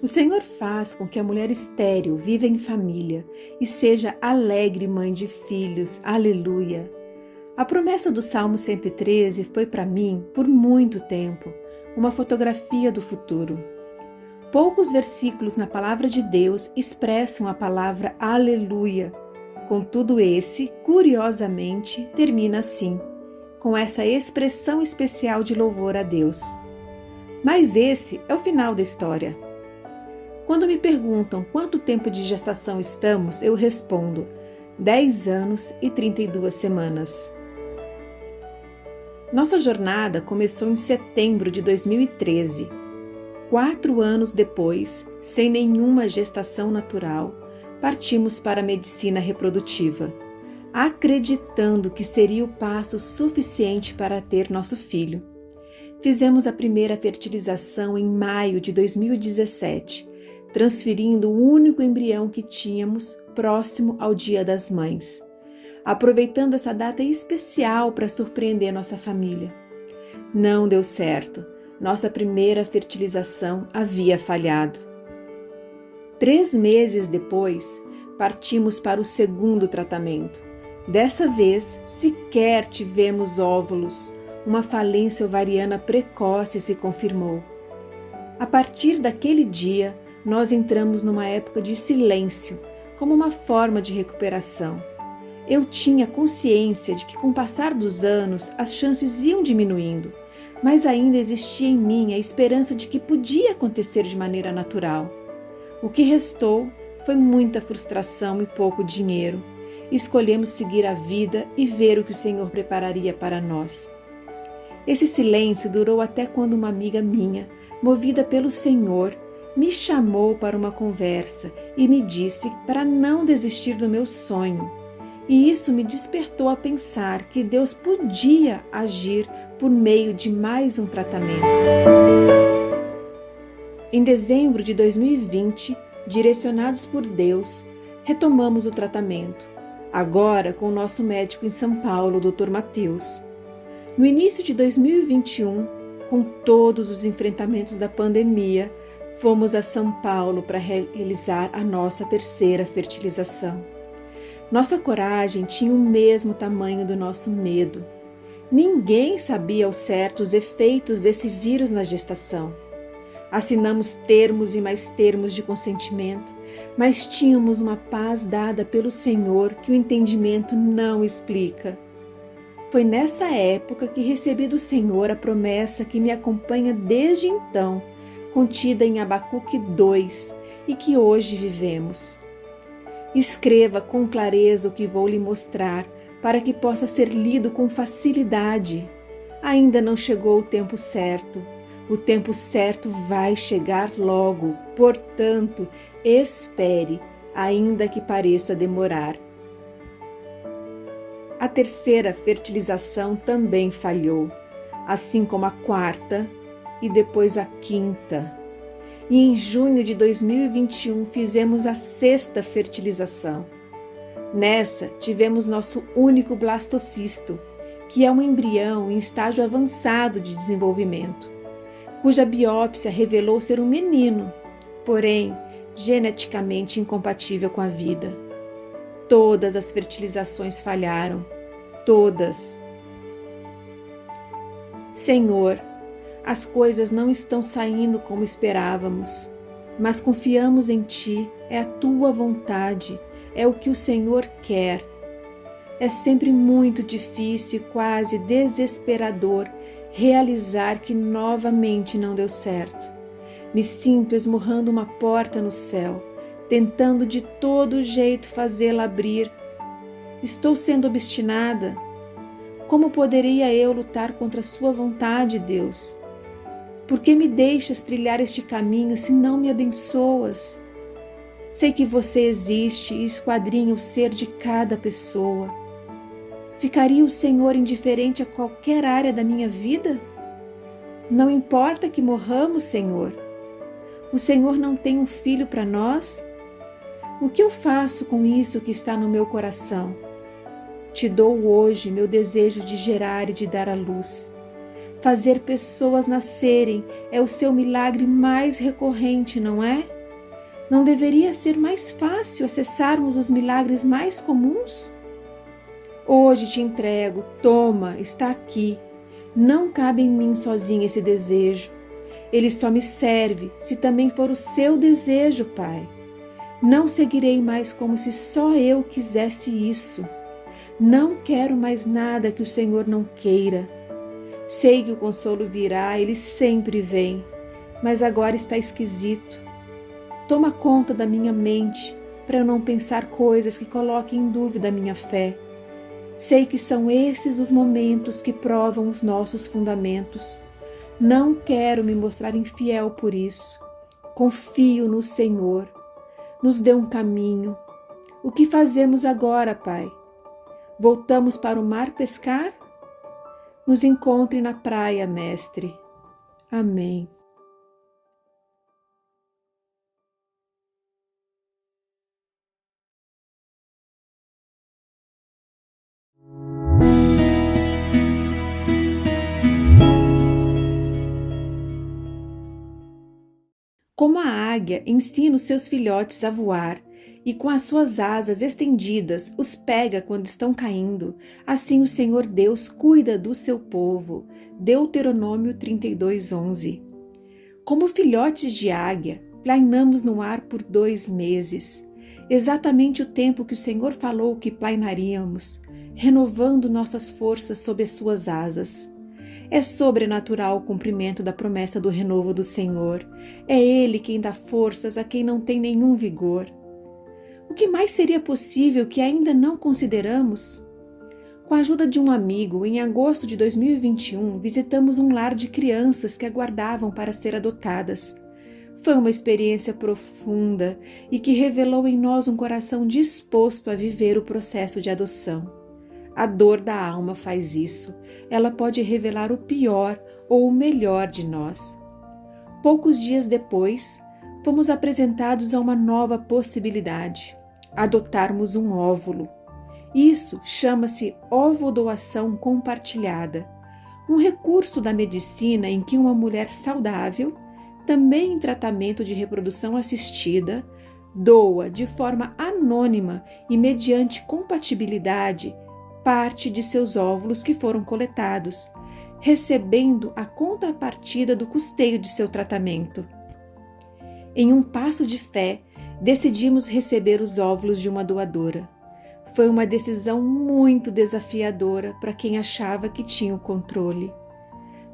O Senhor faz com que a mulher estéril viva em família e seja alegre mãe de filhos. Aleluia! A promessa do Salmo 113 foi para mim, por muito tempo, uma fotografia do futuro. Poucos versículos na palavra de Deus expressam a palavra aleluia. Contudo, esse, curiosamente, termina assim, com essa expressão especial de louvor a Deus. Mas esse é o final da história. Quando me perguntam quanto tempo de gestação estamos, eu respondo 10 anos e 32 semanas. Nossa jornada começou em setembro de 2013. 4 anos depois, sem nenhuma gestação natural, partimos para a medicina reprodutiva, acreditando que seria o passo suficiente para ter nosso filho. Fizemos a primeira fertilização em maio de 2017, transferindo o único embrião que tínhamos próximo ao Dia das Mães, aproveitando essa data especial para surpreender nossa família. Não deu certo. Nossa primeira fertilização havia falhado. 3 meses depois, partimos para o segundo tratamento. Dessa vez, sequer tivemos óvulos. Uma falência ovariana precoce se confirmou. A partir daquele dia, nós entramos numa época de silêncio, como uma forma de recuperação. Eu tinha consciência de que, com o passar dos anos, as chances iam diminuindo, mas ainda existia em mim a esperança de que podia acontecer de maneira natural. O que restou foi muita frustração e pouco dinheiro. Escolhemos seguir a vida e ver o que o Senhor prepararia para nós. Esse silêncio durou até quando uma amiga minha, movida pelo Senhor, me chamou para uma conversa e me disse para não desistir do meu sonho. E isso me despertou a pensar que Deus podia agir por meio de mais um tratamento. Em dezembro de 2020, direcionados por Deus, retomamos o tratamento, agora com o nosso médico em São Paulo, o Dr. Matheus. No início de 2021, com todos os enfrentamentos da pandemia, fomos a São Paulo para realizar a nossa terceira fertilização. Nossa coragem tinha o mesmo tamanho do nosso medo. Ninguém sabia ao certo os efeitos desse vírus na gestação. Assinamos termos e mais termos de consentimento, mas tínhamos uma paz dada pelo Senhor que o entendimento não explica. Foi nessa época que recebi do Senhor a promessa que me acompanha desde então, contida em Abacuque 2 e que hoje vivemos. Escreva com clareza o que vou lhe mostrar, para que possa ser lido com facilidade. Ainda não chegou o tempo certo. O tempo certo vai chegar logo, portanto, espere, ainda que pareça demorar. A terceira fertilização também falhou, assim como a quarta e depois a quinta. E em junho de 2021 fizemos a sexta fertilização. Nessa, tivemos nosso único blastocisto, que é um embrião em estágio avançado de desenvolvimento, cuja biópsia revelou ser um menino, porém geneticamente incompatível com a vida. Todas as fertilizações falharam, todas. Senhor, as coisas não estão saindo como esperávamos, mas confiamos em Ti, é a Tua vontade, é o que o Senhor quer. É sempre muito difícil e quase desesperador realizar que novamente não deu certo. Me sinto esmurrando uma porta no céu, tentando de todo jeito fazê-la abrir. Estou sendo obstinada. Como poderia eu lutar contra a Sua vontade, Deus? Por que me deixas trilhar este caminho se não me abençoas? Sei que Você existe e esquadrinha o ser de cada pessoa. Ficaria o Senhor indiferente a qualquer área da minha vida? Não importa que morramos, Senhor. O Senhor não tem um filho para nós? O que eu faço com isso que está no meu coração? Te dou hoje meu desejo de gerar e de dar à luz. Fazer pessoas nascerem é o seu milagre mais recorrente, não é? Não deveria ser mais fácil acessarmos os milagres mais comuns? Hoje te entrego, toma, está aqui. Não cabe em mim sozinha esse desejo. Ele só me serve se também for o seu desejo, Pai. Não seguirei mais como se só eu quisesse isso. Não quero mais nada que o Senhor não queira. Sei que o consolo virá, ele sempre vem, mas agora está esquisito. Toma conta da minha mente para eu não pensar coisas que coloquem em dúvida a minha fé. Sei que são esses os momentos que provam os nossos fundamentos. Não quero me mostrar infiel por isso. Confio no Senhor. Nos dê um caminho. O que fazemos agora, Pai? Voltamos para o mar pescar? Nos encontre na praia, Mestre. Amém. Como a águia ensina os seus filhotes a voar e com as suas asas estendidas os pega quando estão caindo, assim o Senhor Deus cuida do seu povo. Deuteronômio 32:11. Como filhotes de águia, plainamos no ar por 2 meses, exatamente o tempo que o Senhor falou que plainaríamos, renovando nossas forças sob as suas asas. É sobrenatural o cumprimento da promessa do renovo do Senhor. É Ele quem dá forças a quem não tem nenhum vigor. O que mais seria possível que ainda não consideramos? Com a ajuda de um amigo, em agosto de 2021, visitamos um lar de crianças que aguardavam para ser adotadas. Foi uma experiência profunda e que revelou em nós um coração disposto a viver o processo de adoção. A dor da alma faz isso. Ela pode revelar o pior ou o melhor de nós. Poucos dias depois, fomos apresentados a uma nova possibilidade: adotarmos um óvulo. Isso chama-se ovodoação compartilhada, um recurso da medicina em que uma mulher saudável, também em tratamento de reprodução assistida, doa de forma anônima e mediante compatibilidade parte de seus óvulos que foram coletados, recebendo a contrapartida do custeio de seu tratamento. Em um passo de fé, decidimos receber os óvulos de uma doadora. Foi uma decisão muito desafiadora para quem achava que tinha o controle.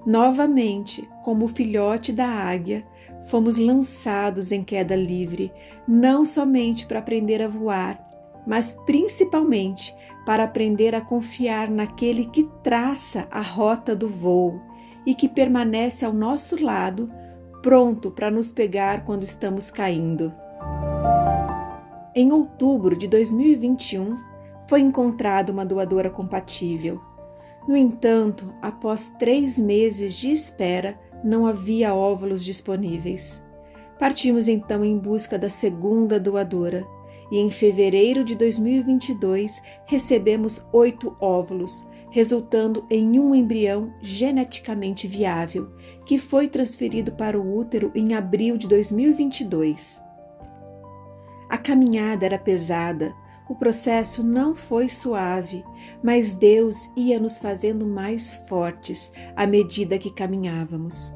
Novamente, como o filhote da águia, fomos lançados em queda livre, não somente para aprender a voar, mas principalmente para aprender a confiar naquele que traça a rota do voo e que permanece ao nosso lado, pronto para nos pegar quando estamos caindo. Em outubro de 2021, foi encontrada uma doadora compatível. No entanto, após 3 meses de espera, não havia óvulos disponíveis. Partimos então em busca da segunda doadora e em fevereiro de 2022 recebemos 8 óvulos, resultando em um embrião geneticamente viável, que foi transferido para o útero em abril de 2022. A caminhada era pesada, o processo não foi suave, mas Deus ia nos fazendo mais fortes à medida que caminhávamos.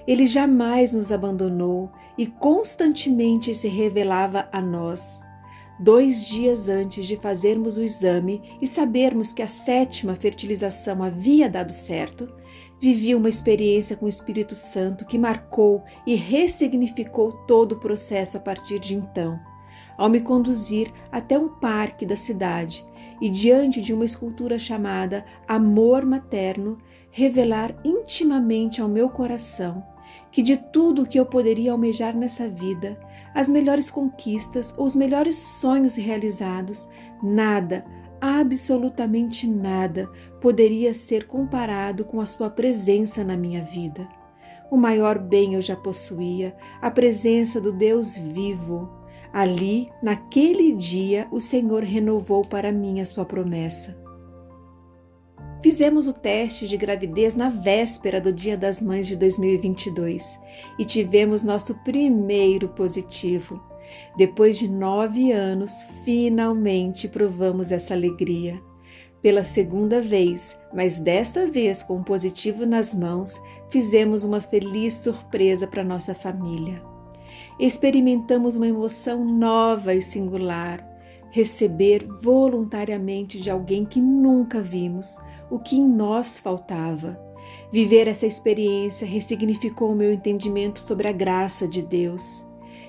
Ele jamais nos abandonou e constantemente se revelava a nós. 2 dias antes de fazermos o exame e sabermos que a 7ª fertilização havia dado certo, vivi uma experiência com o Espírito Santo que marcou e ressignificou todo o processo a partir de então, ao me conduzir até um parque da cidade e, diante de uma escultura chamada Amor Materno, revelar intimamente ao meu coração que de tudo o que eu poderia almejar nessa vida, as melhores conquistas ou os melhores sonhos realizados, nada, absolutamente nada, poderia ser comparado com a sua presença na minha vida. O maior bem eu já possuía, a presença do Deus vivo. Ali, naquele dia, o Senhor renovou para mim a sua promessa. Fizemos o teste de gravidez na véspera do Dia das Mães de 2022 e tivemos nosso primeiro positivo. Depois de 9 anos, finalmente provamos essa alegria. Pela segunda vez, mas desta vez com um positivo nas mãos, fizemos uma feliz surpresa para nossa família. Experimentamos uma emoção nova e singular, receber voluntariamente de alguém que nunca vimos, o que em nós faltava. Viver essa experiência ressignificou o meu entendimento sobre a graça de Deus.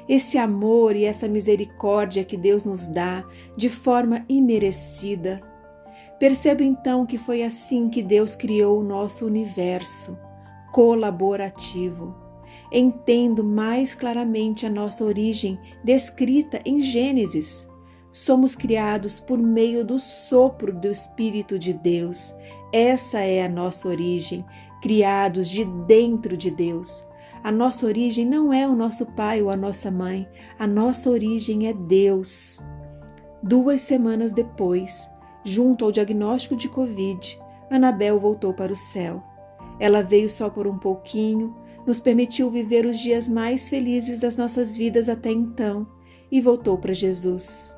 Esse amor e essa misericórdia que Deus nos dá de forma imerecida. Percebo então que foi assim que Deus criou o nosso universo, colaborativo. Entendo mais claramente a nossa origem descrita em Gênesis. Somos criados por meio do sopro do Espírito de Deus. Essa é a nossa origem, criados de dentro de Deus. A nossa origem não é o nosso pai ou a nossa mãe, a nossa origem é Deus. 2 semanas depois, junto ao diagnóstico de Covid, Anabel voltou para o céu. Ela veio só por um pouquinho, nos permitiu viver os dias mais felizes das nossas vidas até então e voltou para Jesus.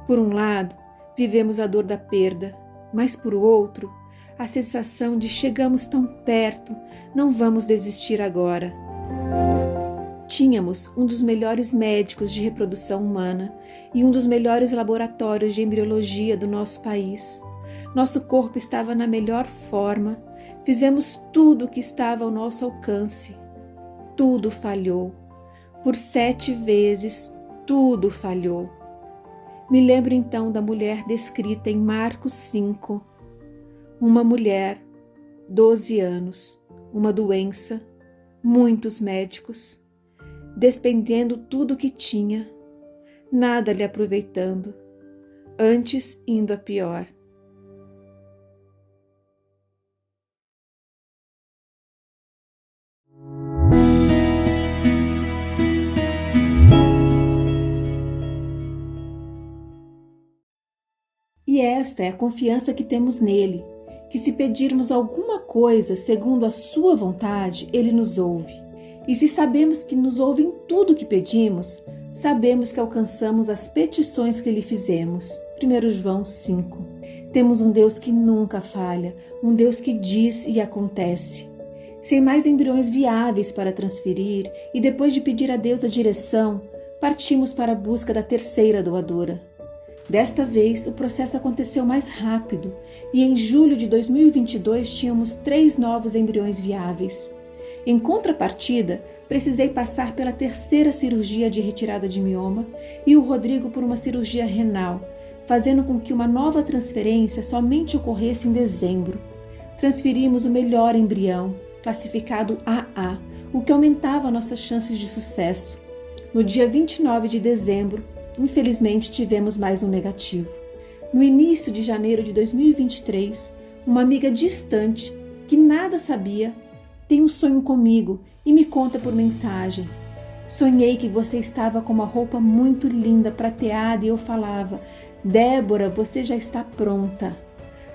Por um lado, vivemos a dor da perda, mas por outro, a sensação de chegamos tão perto, não vamos desistir agora. Tínhamos um dos melhores médicos de reprodução humana e um dos melhores laboratórios de embriologia do nosso país. Nosso corpo estava na melhor forma, fizemos tudo o que estava ao nosso alcance. Tudo falhou. Por 7 vezes, tudo falhou. Me lembro então da mulher descrita em Marcos 5. Uma mulher, 12 anos, uma doença, muitos médicos, despendendo tudo o que tinha, nada lhe aproveitando, antes indo a pior. E esta é a confiança que temos nele, que se pedirmos alguma coisa segundo a sua vontade, ele nos ouve. E se sabemos que nos ouve em tudo que pedimos, sabemos que alcançamos as petições que lhe fizemos. 1 João 5. Temos um Deus que nunca falha, um Deus que diz e acontece. Sem mais embriões viáveis para transferir e depois de pedir a Deus a direção, partimos para a busca da terceira doadora. Desta vez, o processo aconteceu mais rápido e em julho de 2022 tínhamos 3 novos embriões viáveis. Em contrapartida, precisei passar pela terceira cirurgia de retirada de mioma e o Rodrigo por uma cirurgia renal, fazendo com que uma nova transferência somente ocorresse em dezembro. Transferimos o melhor embrião, classificado AA, o que aumentava nossas chances de sucesso. No dia 29 de dezembro, infelizmente tivemos mais um negativo. No início de janeiro de 2023, uma amiga distante, que nada sabia, tem um sonho comigo e me conta por mensagem. Sonhei que você estava com uma roupa muito linda, prateada, e eu falava: Débora, você já está pronta.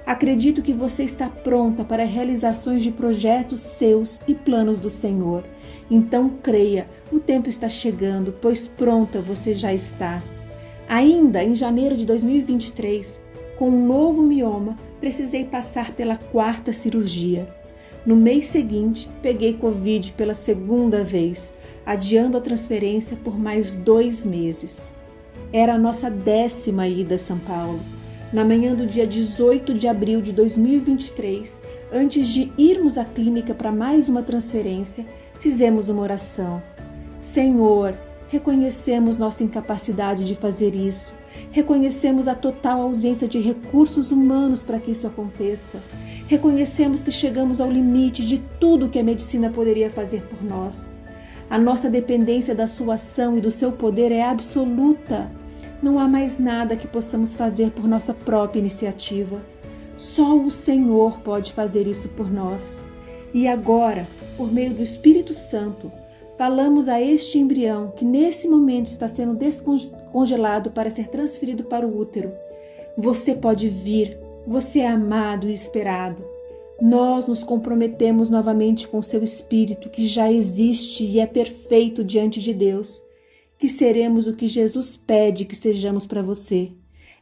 Acredito que você está pronta para realizações de projetos seus e planos do Senhor. Então creia, o tempo está chegando, pois pronta você já está. Ainda em janeiro de 2023, com um novo mioma, precisei passar pela 4ª cirurgia. No mês seguinte, peguei Covid pela 2ª vez, adiando a transferência por mais 2 meses. Era a nossa 10ª ida a São Paulo. Na manhã do dia 18 de abril de 2023, antes de irmos à clínica para mais uma transferência, fizemos uma oração. Senhor, reconhecemos nossa incapacidade de fazer isso. Reconhecemos a total ausência de recursos humanos para que isso aconteça. Reconhecemos que chegamos ao limite de tudo que a medicina poderia fazer por nós. A nossa dependência da sua ação e do seu poder é absoluta. Não há mais nada que possamos fazer por nossa própria iniciativa. Só o Senhor pode fazer isso por nós. E agora, por meio do Espírito Santo, falamos a este embrião que nesse momento está sendo descongelado para ser transferido para o útero. Você pode vir Você é amado e esperado. Nós nos comprometemos novamente com o seu Espírito, que já existe e é perfeito diante de Deus, que seremos o que Jesus pede que sejamos para você.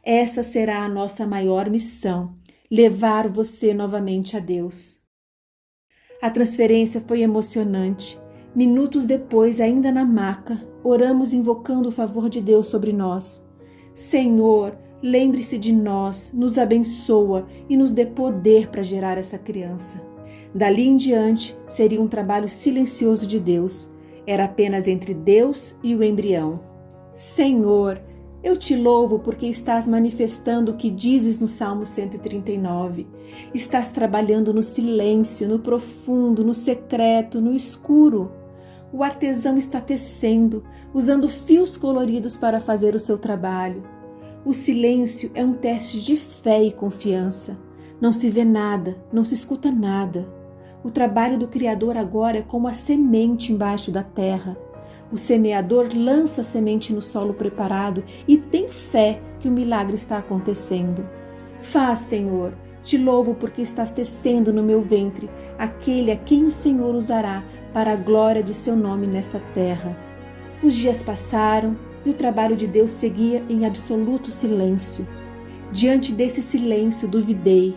Essa será a nossa maior missão, levar você novamente a Deus. A transferência foi emocionante. Minutos depois, ainda na maca, oramos invocando o favor de Deus sobre nós. Senhor, lembre-se de nós, nos abençoa e nos dê poder para gerar essa criança. Dali em diante, seria um trabalho silencioso de Deus. Era apenas entre Deus e o embrião. Senhor, eu te louvo porque estás manifestando o que dizes no Salmo 139. Estás trabalhando no silêncio, no profundo, no secreto, no escuro. O artesão está tecendo, usando fios coloridos para fazer o seu trabalho. O silêncio é um teste de fé e confiança. Não se vê nada, não se escuta nada. O trabalho do Criador agora é como a semente embaixo da terra. O semeador lança a semente no solo preparado e tem fé que o milagre está acontecendo. Faz, Senhor, te louvo porque estás tecendo no meu ventre aquele a quem o Senhor usará para a glória de seu nome nessa terra. Os dias passaram e o trabalho de Deus seguia em absoluto silêncio. Diante desse silêncio, duvidei,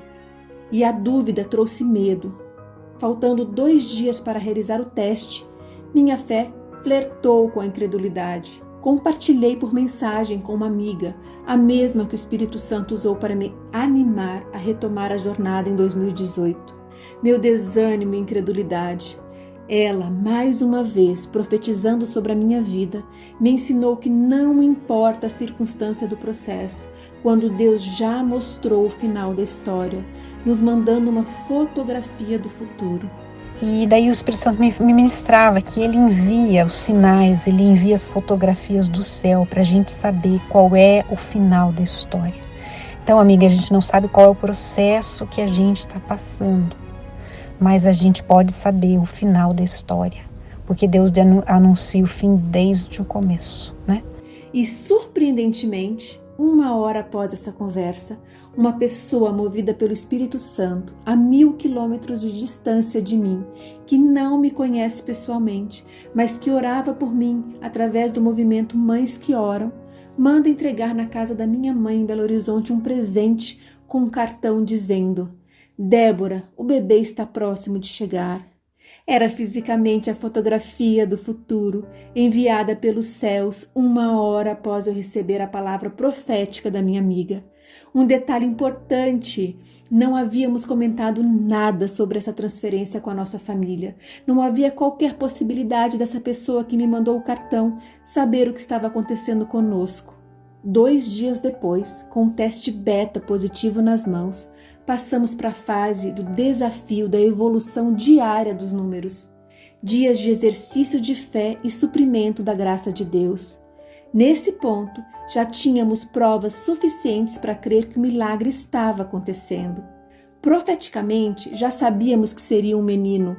e a dúvida trouxe medo. Faltando 2 dias para realizar o teste, minha fé flertou com a incredulidade. Compartilhei por mensagem com uma amiga, a mesma que o Espírito Santo usou para me animar a retomar a jornada em 2018. Meu desânimo e incredulidade. Ela, mais uma vez, profetizando sobre a minha vida, me ensinou que não importa a circunstância do processo, quando Deus já mostrou o final da história, nos mandando uma fotografia do futuro. E daí o Espírito Santo me ministrava que ele envia os sinais, ele envia as fotografias do céu para a gente saber qual é o final da história. Então, amiga, a gente não sabe qual é o processo que a gente está passando, mas a gente pode saber o final da história, porque Deus anuncia o fim desde o começo, né? E surpreendentemente, 1 hora após essa conversa, uma pessoa movida pelo Espírito Santo, a 1000 quilômetros de distância de mim, que não me conhece pessoalmente, mas que orava por mim através do movimento Mães que Oram, manda entregar na casa da minha mãe em Belo Horizonte um presente com um cartão dizendo: Débora, o bebê está próximo de chegar. Era fisicamente a fotografia do futuro, enviada pelos céus 1 hora após eu receber a palavra profética da minha amiga. Um detalhe importante, não havíamos comentado nada sobre essa transferência com a nossa família. Não havia qualquer possibilidade dessa pessoa que me mandou o cartão saber o que estava acontecendo conosco. 2 dias depois, com um teste beta positivo nas mãos, passamos para a fase do desafio da evolução diária dos números. Dias de exercício de fé e suprimento da graça de Deus. Nesse ponto, já tínhamos provas suficientes para crer que o milagre estava acontecendo. Profeticamente, já sabíamos que seria um menino.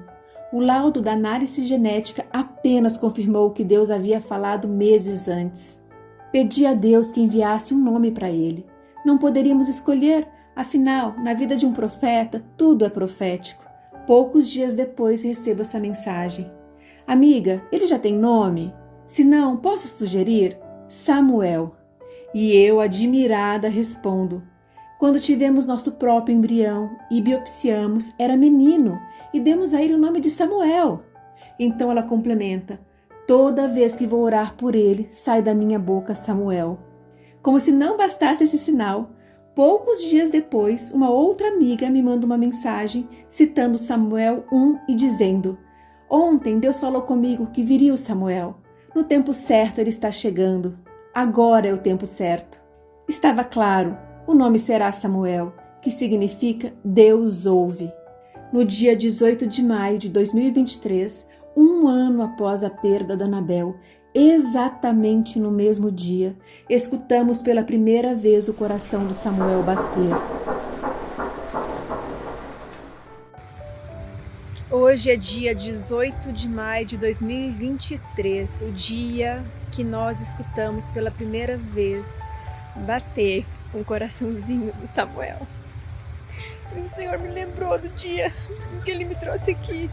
O laudo da análise genética apenas confirmou o que Deus havia falado meses antes. Pedi a Deus que enviasse um nome para ele. Não poderíamos escolher, afinal, na vida de um profeta, tudo é profético. Poucos dias depois recebo essa mensagem. Amiga, ele já tem nome? Se não, posso sugerir? Samuel. E eu, admirada, respondo: quando tivemos nosso próprio embrião e biopsiamos, era menino e demos a ele o nome de Samuel. Então ela complementa: toda vez que vou orar por ele, sai da minha boca Samuel. Como se não bastasse esse sinal, poucos dias depois, uma outra amiga me manda uma mensagem citando Samuel 1 e dizendo: ontem Deus falou comigo que viria o Samuel. No tempo certo ele está chegando. Agora é o tempo certo. Estava claro, o nome será Samuel, que significa Deus ouve. No dia 18 de maio de 2023, 1 ano após a perda da Anabel, exatamente no mesmo dia, escutamos pela primeira vez o coração do Samuel bater. Hoje é dia 18 de maio de 2023, o dia que nós escutamos pela primeira vez bater o coraçãozinho do Samuel. E o Senhor me lembrou do dia em que Ele me trouxe aqui,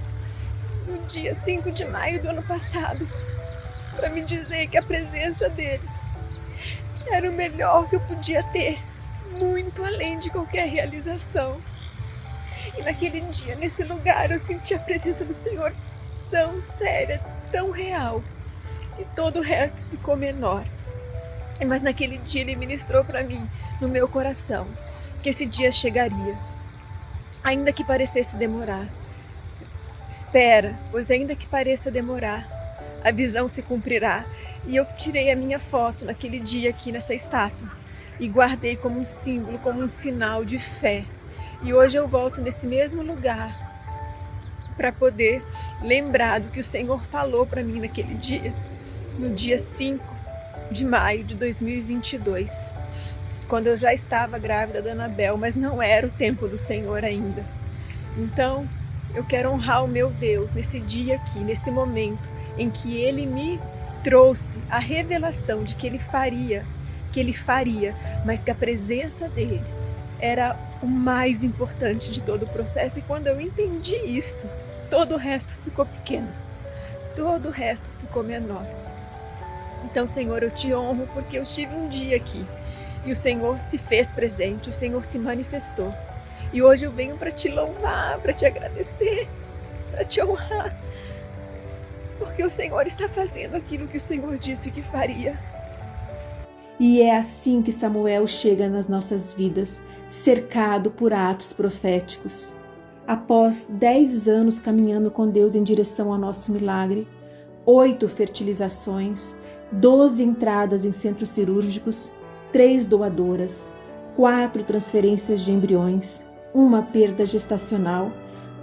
no dia 5 de maio do ano passado, para me dizer que a presença dEle era o melhor que eu podia ter, muito além de qualquer realização. E naquele dia, nesse lugar, eu senti a presença do Senhor tão séria, tão real, e todo o resto ficou menor. Mas naquele dia Ele ministrou para mim, no meu coração, que esse dia chegaria, ainda que parecesse demorar. Espera, pois ainda que pareça demorar, a visão se cumprirá. E eu tirei a minha foto naquele dia aqui nessa estátua e guardei como um símbolo, como um sinal de fé. E hoje eu volto nesse mesmo lugar para poder lembrar do que o Senhor falou para mim naquele dia, no dia 5 de maio de 2022, quando eu já estava grávida da Anabel, mas não era o tempo do Senhor ainda. Então, eu quero honrar o meu Deus nesse dia aqui, nesse momento em que Ele me trouxe a revelação de que Ele faria, mas que a presença dEle era o mais importante de todo o processo. E quando eu entendi isso, todo o resto ficou pequeno, todo o resto ficou menor. Então, Senhor, eu te honro porque eu estive um dia aqui e o Senhor se fez presente, o Senhor se manifestou. E hoje eu venho para te louvar, para te agradecer, para te honrar, porque o Senhor está fazendo aquilo que o Senhor disse que faria. E é assim que Samuel chega nas nossas vidas, cercado por atos proféticos. Após 10 anos caminhando com Deus em direção ao nosso milagre, 8 fertilizações, 12 entradas em centros cirúrgicos, 3 doadoras, 4 transferências de embriões, 1 perda gestacional,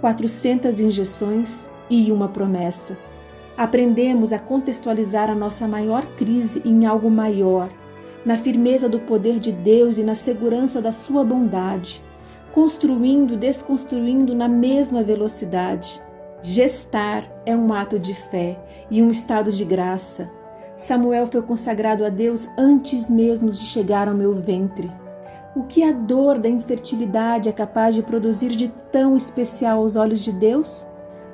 400 injeções e 1 promessa. Aprendemos a contextualizar a nossa maior crise em algo maior, na firmeza do poder de Deus e na segurança da sua bondade, construindo e desconstruindo na mesma velocidade. Gestar é um ato de fé e um estado de graça. Samuel foi consagrado a Deus antes mesmo de chegar ao meu ventre. O que a dor da infertilidade é capaz de produzir de tão especial aos olhos de Deus?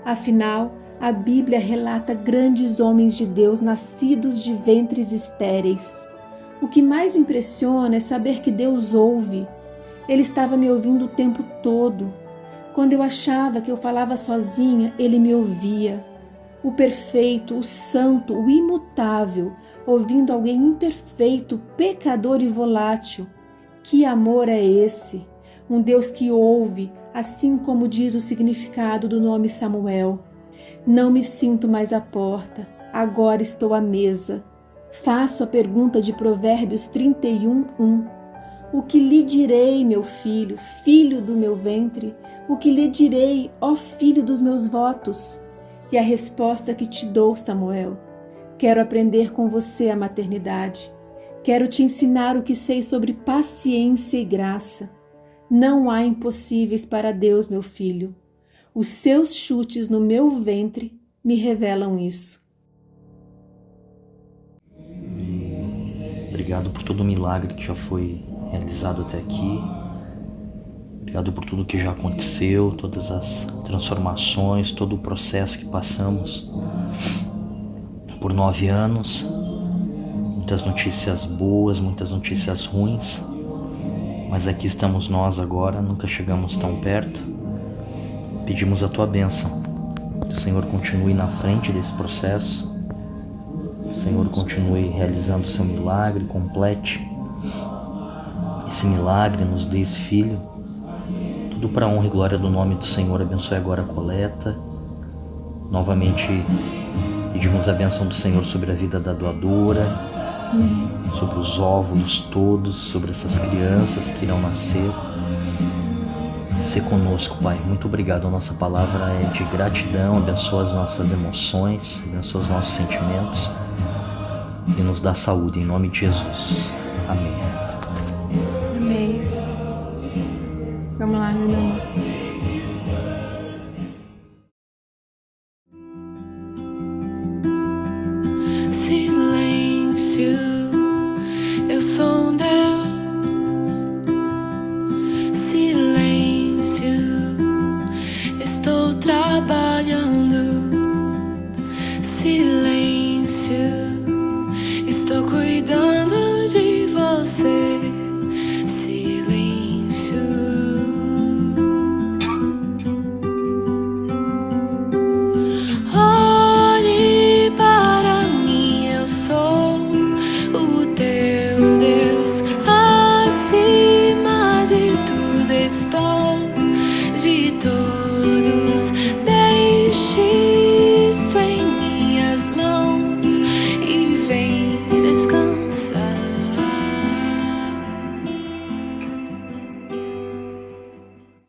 Afinal, a Bíblia relata grandes homens de Deus nascidos de ventres estéreis. O que mais me impressiona é saber que Deus ouve. Ele estava me ouvindo o tempo todo. Quando eu achava que eu falava sozinha, Ele me ouvia. O perfeito, o santo, o imutável, ouvindo alguém imperfeito, pecador e volátil. Que amor é esse? Um Deus que ouve, assim como diz o significado do nome Samuel. Não me sinto mais à porta, agora estou à mesa. Faço a pergunta de Provérbios 31:1. O que lhe direi, meu filho, filho do meu ventre? O que lhe direi, ó filho dos meus votos? E a resposta que te dou, Samuel: quero aprender com você a maternidade. Quero te ensinar o que sei sobre paciência e graça. Não há impossíveis para Deus, meu filho. Os seus chutes no meu ventre me revelam isso. Obrigado por todo o milagre que já foi realizado até aqui. Obrigado por tudo que já aconteceu, todas as transformações, todo o processo que passamos por 9 anos. Muitas notícias boas, muitas notícias ruins. Mas aqui estamos nós agora, nunca chegamos tão perto. Pedimos a tua bênção. Que o Senhor continue na frente desse processo. O Senhor continue realizando o seu milagre, complete esse milagre, nos dê esse filho. Tudo para a honra e glória do nome do Senhor. Abençoe agora a coleta. Novamente pedimos a bênção do Senhor sobre a vida da doadora, sobre os óvulos todos, sobre essas crianças que irão nascer. Se conosco, Pai. Muito obrigado. A nossa palavra é de gratidão. Abençoa as nossas emoções, abençoa os nossos sentimentos e nos dá saúde, em nome de Jesus. Amém. Amém. Vamos lá, meu irmão. Silêncio, eu sou um Deus. Silêncio. silêncio.